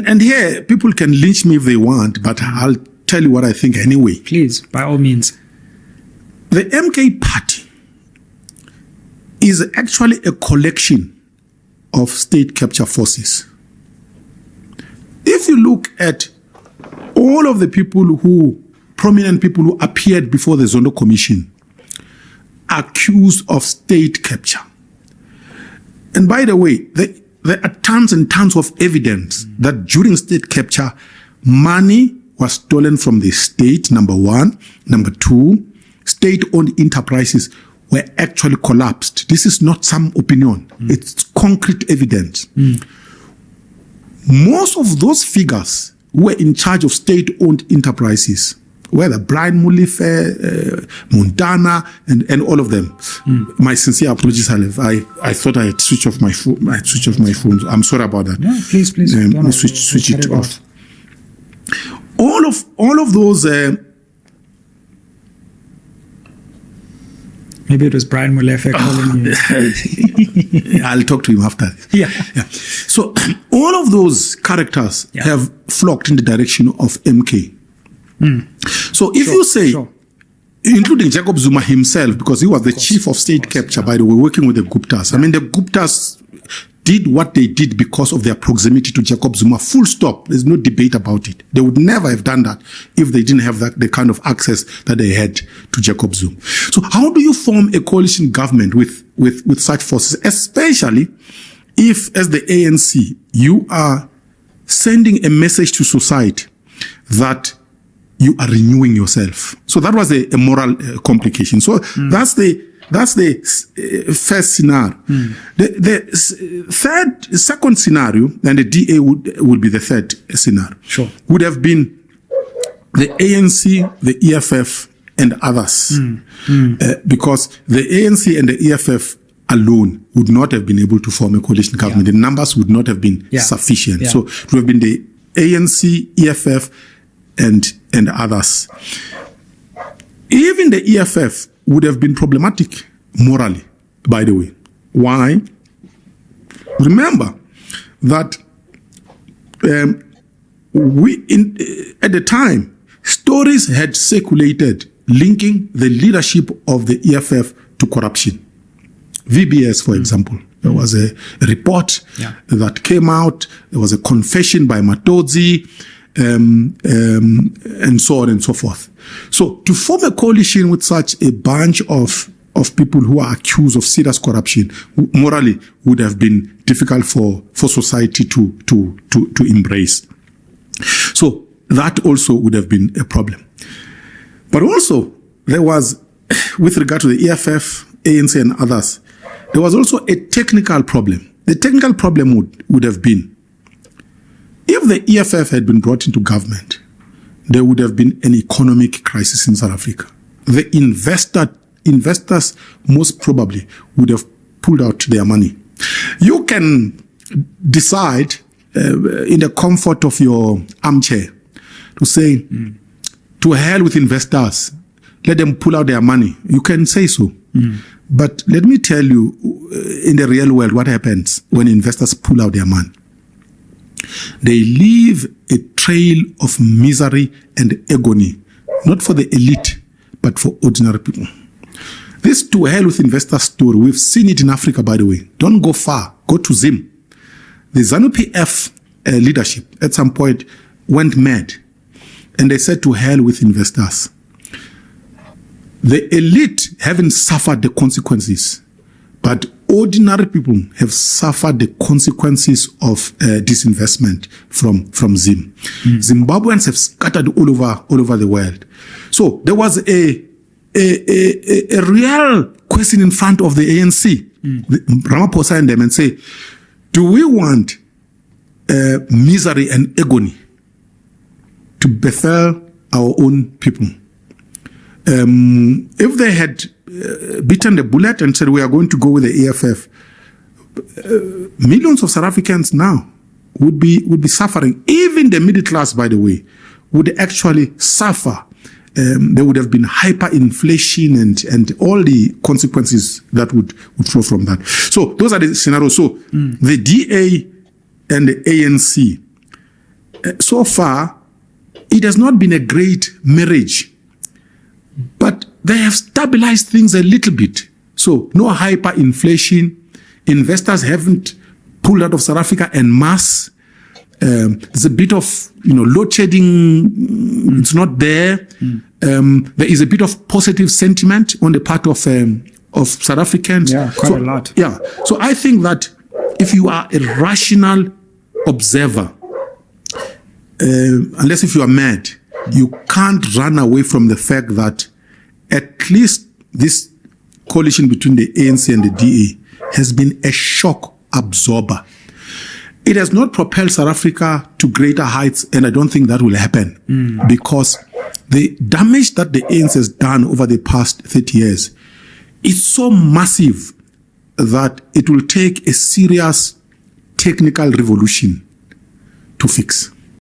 And here, people can lynch me if they want, but I'll tell you what I think anyway. Please, by all means. The MK party is actually a collection of state capture forces. If you look at all of the prominent people who appeared before the Zondo Commission, accused of state capture. And by the way, there are tons and tons of evidence that during state capture, money was stolen from the state, number one. Number two, state-owned enterprises were actually collapsed. This is not some opinion. It's concrete evidence. Most of those figures who were in charge of state-owned enterprises, whether Brian Molefe, Montana, and all of them. My sincere apologies, I thought I had switched off my phone. I'm sorry about that. No, please. Let me switch it off. All of those. Maybe it was Brian Molefe calling you. I'll talk to him after. Yeah. So all of those characters have flocked in the direction of MK. So if you say, including Jacob Zuma himself, because he was the chief of state capture, by the way, working with the Guptas. I mean, the Guptas did what they did because of their proximity to Jacob Zuma. Full stop. There's no debate about it. They would never have done that if they didn't have the kind of access that they had to Jacob Zuma. So how do you form a coalition government with such forces, especially if, as the ANC, you are sending a message to society that you are renewing yourself? So that was a moral complication. So that's the first scenario. The second scenario, and the DA would be the third scenario, would have been the ANC, the EFF, and others. Because the ANC and the EFF alone would not have been able to form a coalition government. The numbers would not have been sufficient. So it would have been the ANC, EFF, and others. Even the EFF would have been problematic morally, by the way. Why? Remember that at the time, stories had circulated linking the leadership of the EFF to corruption. VBS, for example. There was a report that came out. There was a confession by Matodzi, and so on and so forth. So to form a coalition with such a bunch of people who are accused of serious corruption morally would have been difficult for society to embrace. So that also would have been a problem. But also there was, with regard to the EFF, ANC and others, there was also a technical problem. The technical problem would have been, if the EFF had been brought into government, there would have been an economic crisis in South Africa. The investors most probably would have pulled out their money. You can decide in the comfort of your armchair to say, to hell with investors, let them pull out their money. You can say so. But let me tell you, in the real world, what happens when investors pull out their money. They leave a trail of misery and agony, not for the elite, but for ordinary people. This to hell with investor story, we've seen it in Africa, by the way. Don't go far. Go to Zim. The ZANU-PF leadership at some point went mad, and they said to hell with investors. The elite haven't suffered the consequences, but ordinary people have suffered the consequences of disinvestment from Zim. Zimbabweans have scattered all over the world. So there was a real question in front of the ANC, Ramaphosa and them, and say, do we want misery and agony to befall our own people? If they had bitten the bullet and said we are going to go with the EFF, millions of South Africans now would be suffering. Even the middle class, by the way, would actually suffer. There would have been hyperinflation and all the consequences that would flow from that. So those are the scenarios. So the DA and the ANC so far, it has not been a great marriage, but they have stabilized things a little bit. So no hyperinflation. Investors haven't pulled out of South Africa en masse. There's a bit of load shedding. It's not there. There is a bit of positive sentiment on the part of South Africans. Yeah, quite a lot. Yeah. So I think that if you are a rational observer, unless if you are mad, you can't run away from the fact that at least this coalition between the ANC and the DA has been a shock absorber. It has not propelled South Africa to greater heights, and I don't think that will happen because the damage that the ANC has done over the past 30 years is so massive that it will take a serious technical revolution to fix.